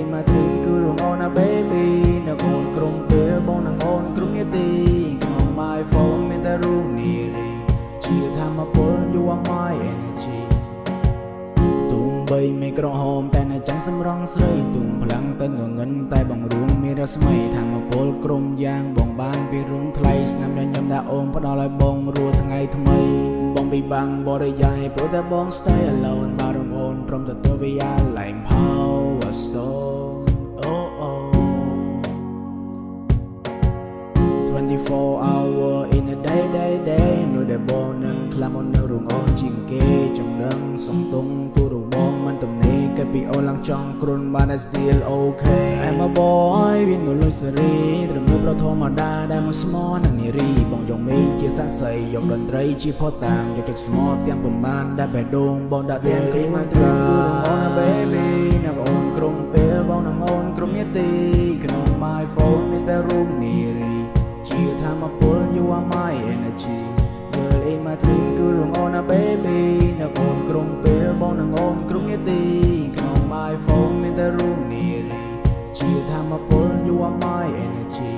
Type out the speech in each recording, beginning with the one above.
in my dream គឺរងអូនណា baby នៅអូនក្រុមពេលបងនឹងអូនគ្រប់នាទីក្នុង my phone មានតែរូបនារីជាធម្មពល you are my energy ទុំបីមេក្រហមតែនៅចាំសម្រងស្រីទុំพลังទៅងងឹនតែបងរួមមានរស្មីធម្មពលក្រុមយ៉ាងបងបានពីរុងថ្លៃស្នាមញញឹមដាក់អូនផ្ដល់ឲ្យបងរស់ថ្ងៃថ្មីបងពីបាំងបរិយាយព្រោះតែបង stay alone បារងអូនព្រមទទួលវា like power stone oh oh 24 hour in a day នៅដែលបងនឹងខ្លាំងមកនៅរងអូនជាងគេចំណងសងទុំទូរងបងមិនទំនេរគិតពីអូនឡើងចង់គ្រុនបាន still okay I'm a boy វានៅលុយសេរីត្រឹមនៅប្រធម្មតាដែលមកស្មោះនឹងនារីបងយកមេឃជាសាស័យយកតន្ត្រីជាផុតតាំងយកចិត្តស្មោះទាំងប៉ុន្មានដែលបេះដូងបងដាក់វាគេមកត្រាគឺរងអូនណា baby នៅអូនក្រុមពេលបងនឹងអូនក្រុមនាទីក្នុង my phone មានតែរូបនារីជាធម្មពល you are my energy girl in my dream គឺរងអូនណា baby នៅអូនក្រុមពេលបងនឹងអូនក្រុមនាទីក្នុង my phone មានតែរូបនារីជាធម្មពល you are my energy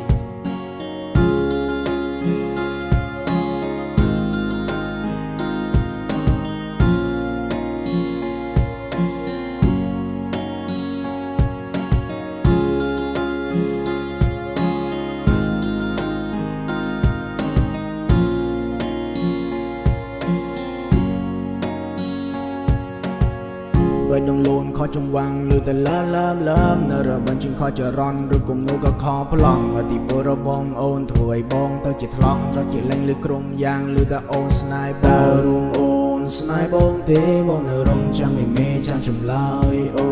vậy đồng luôn khó trong vang lưu tay love នៅរបាញ់ជាងខចរន់ឬគុំនោះក៏ខប្លង់ទីពរបងអូនធ្វើឲ្យបងទៅជាថ្លង់ត្រជាលេងលើក្រុមយ៉ាងលឺតែអូនស្នេហ៍បើរួមអូនស្នេហ៍បងទេបងនៅរងចាំមិនមេចាំចម្លើយអូ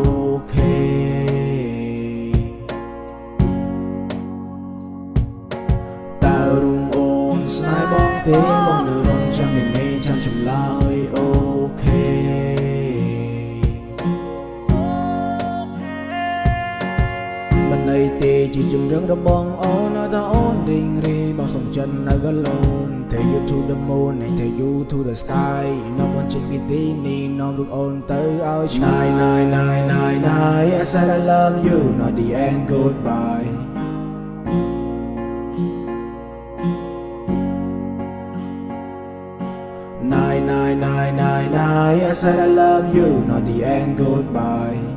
ខេតើរួមអូនស្នេហ៍បងទេបងនៅរងចាំមិនមេចាំចម្លើយអូខេមិនន័យទេជាជំរឿងរបងអូននៅតែអូនរីងរីបងសំចិននៅកលូន Take you to the moon and take you to the sky នៅមិនចេញពីទីនេះនាំរូបអូនទៅឲ្យឆ្ងាយ I said I love you not the end goodbye I said I love you not the end goodbye